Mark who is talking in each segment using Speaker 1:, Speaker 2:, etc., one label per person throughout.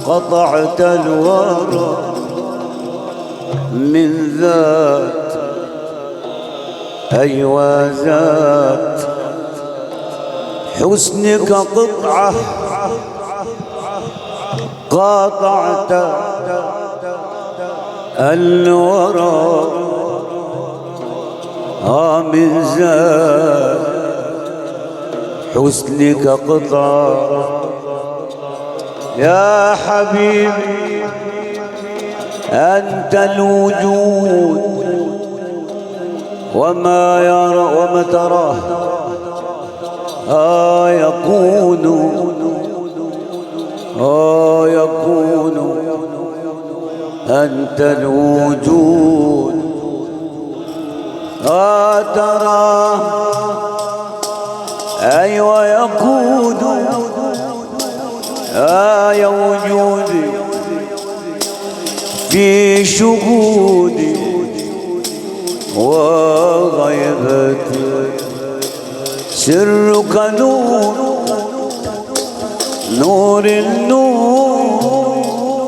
Speaker 1: قطعت الورى من ذات أيوة ذات حسنك قطعة قاطعت الورى من ذات حسنك قطعة يا حبيبي أنت الوجود وما يرى وما تراه يكون أنت الوجود تراه أيوة يكون يا وجودي في شهودي وغيبتي سرك نور نور النور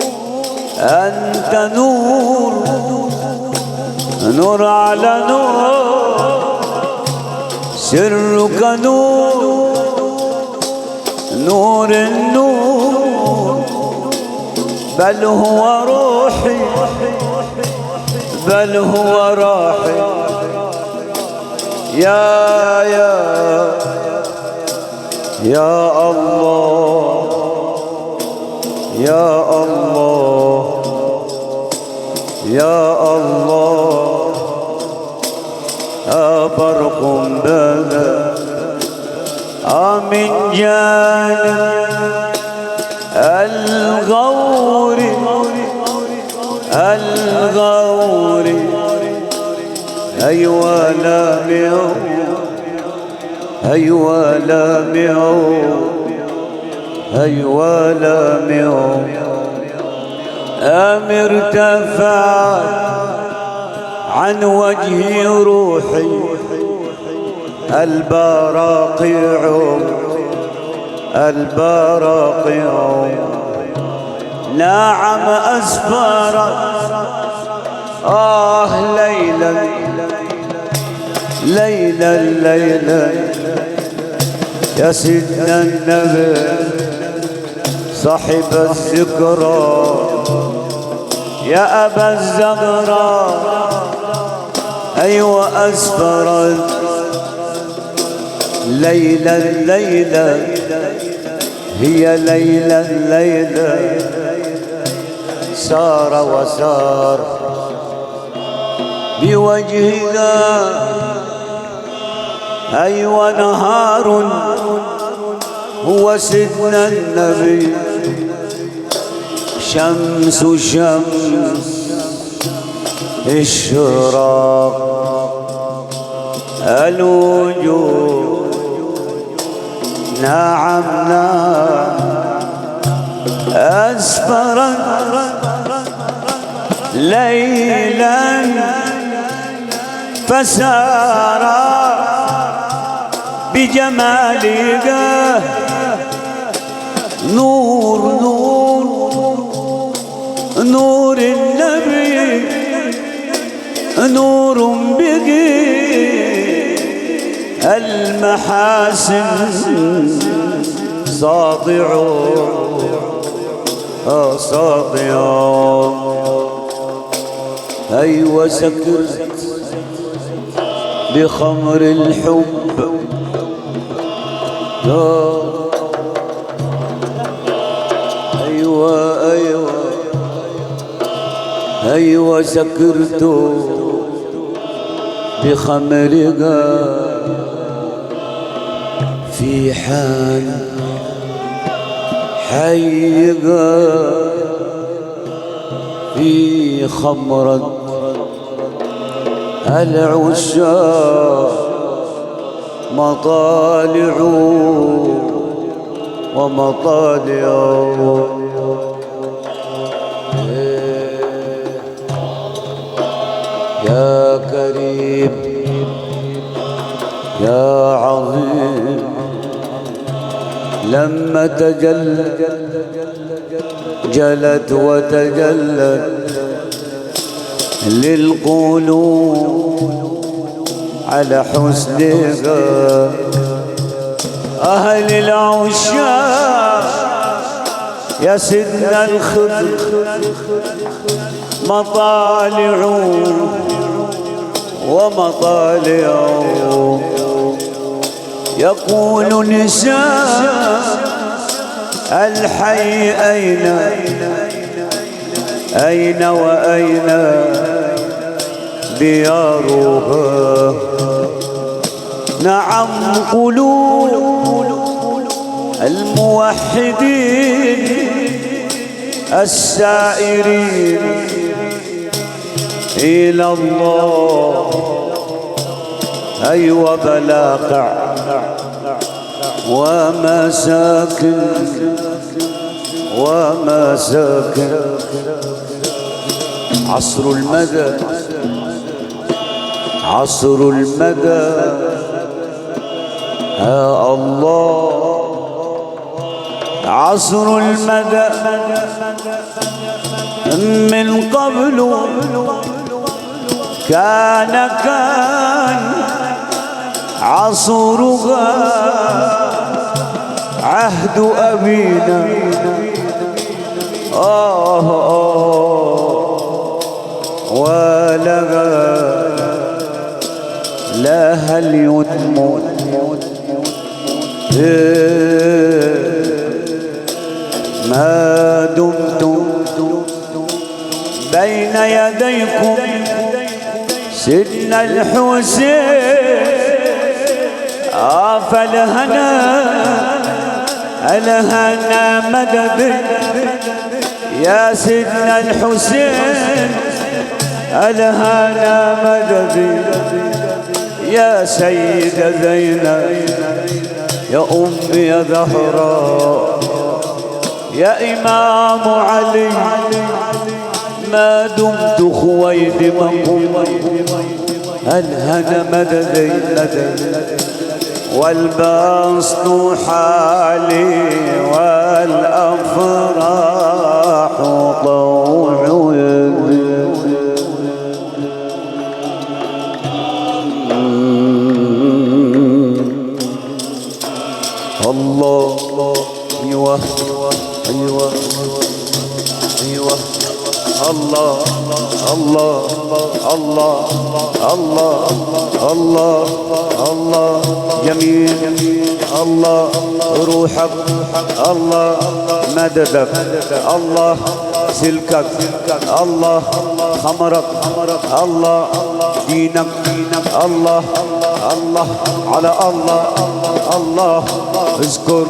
Speaker 1: أنت نور نور على نور سرك نور نور النور بل هو روحي بل هو راحي يا الله يا الله يا الله برق بدا من جانب الغور أيوة لا ميو أيوة لا ميو أيوة لا ميو ارتفعت عن وجه روحي البراقع نعم أسفرت ليلا يا سيدنا النبي صاحب الذكرى يا أبا الزغراء أيوة أسفرت ليلا هي ليلا سار وسار بوجهنا أيوة نهار هو سيدنا النبي شمس الشراق الوجود نعم أسفرت ليلا فسار بجمالك نور النبي نور به المحاسن ساطع أيوة سكرت بخمر الحب أيوة سكرت بخمرها في حال حيها في خمرة العشاق مطالع ومطالع يا كريم يا عظيم لما تجلى جلت وتجلت للقلوب على حسنها. أهل العشاق يا سيدنا الخضر مطالع ومطالع، يقول نساء الحي أين أين وأين ديارها. نعم قلوب الموحدين السائرين إلى الله، أيوة بلاقع ومساكن ومساكن. عصر المدى عصر المدى يا الله، عصر المدى من قبل كان عصرها عهد أبينا. ولها لها اليتم ما دمتم بين يديكم سيدنا الحسين. فالهنا مدد يا سيدنا الحسين، الهنا مدد يا سيدة زينب، يا أمي يا زهراء، يا إمام علي، ما دمت خويدمكم الهنا مدد مدد، والبسط حالي والأفراح طوع الله. أيوة أيوة أيوة الله الله الله الله الله الله جميل الله روحك الله مددك الله سلكك الله خمرك الله دينك الله الله على الله الله اذكر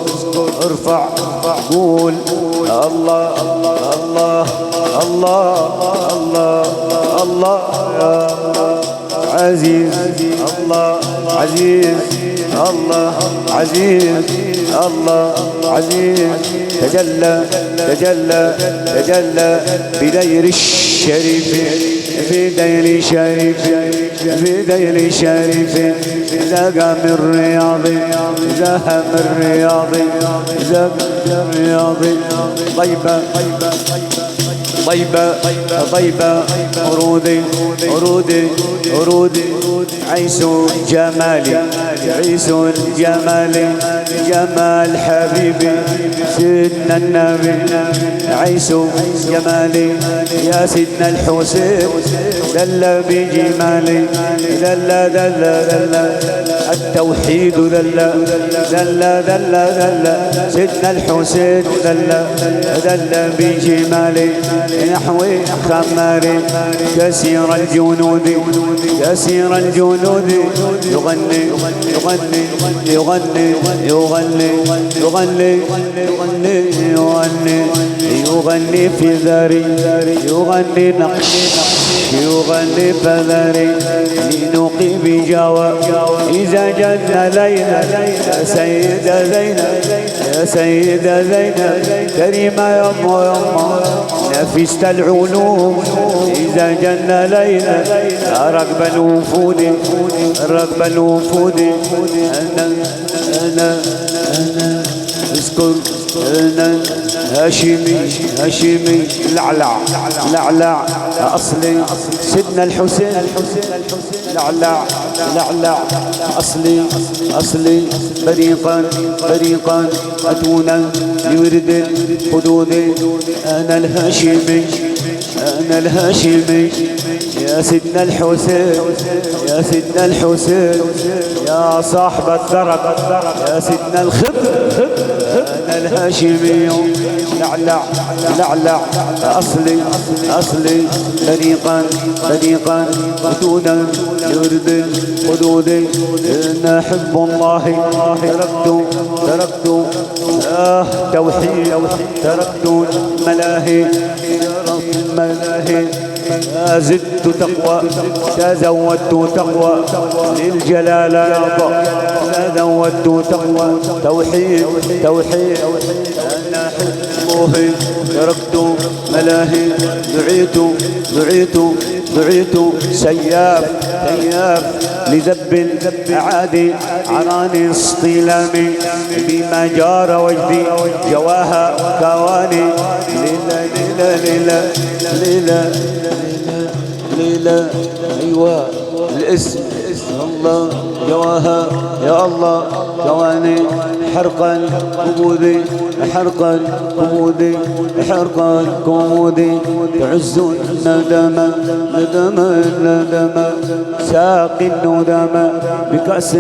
Speaker 1: ارفع قول الله الله الله الله الله يا عزيز الله عزيز الله عزيز الله عزيز. تجلى تجلى تجلى بدير الشريف بدير الشريف بدير الشريف. زاق من رياض زاق من رياض زاق من رياض. طيبة طيبة طيبة ورودي ورودي ورودي. عيسى جمالي عيسى جمالي جمال حبيبي سيدنا النبي. عيسى جمالي يا سيدنا الحسين دل بجمالي دل دل دل التوحيد دل دل دل دل سيدنا الحسين دل دل بجمالي نحوي خماري كثير الجنود كثير الجنود. يغني يغني يغني يغني يغني يغني يغني يغني في ذري يغني نقش يغني فذري لنقي بجوى إذا جن ليلة. يا سيدة زينب يا سيدة زينب كريمة يما يما نفست العلوم إذا جن ليلة. ركب الوفود ركب الوفود. أنا اذكر أنا هاشمي لعلع أصلي سيدنا الحسين لعلع أصلي بريقا أتونا لورد حدودي أنا الهاشمي يا سيدنا الحسين يا صاحب الدرب يا سيدنا الخضر أنا الهاشمي لعلع أصلي بريقا ودونا يرد حدودي إن حب الله تركت توحيد تركت ملاهي زدت تقوى تزودت تقوى للجلال تزودت تقوى توحيد أنا حبه تركت ملاهي دعيت سياب لذب الأعادي عراني اصطلامي بما جار وجدي جواها كواني ليلة أيوة الاسم الله جواها يا الله جواني حرقا كمودي تعز الندم ساقي الندم بكأس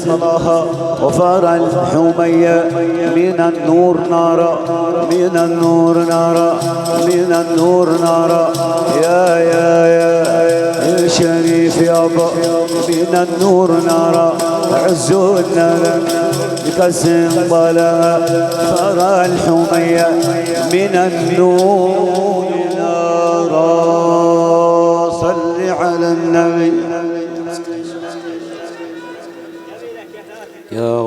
Speaker 1: الله وفار الحمية من النور نارا يا شريف يابا من النور نارا عزونا بكسم ضلا فرى الحمية من النور نارا صل على النبي يا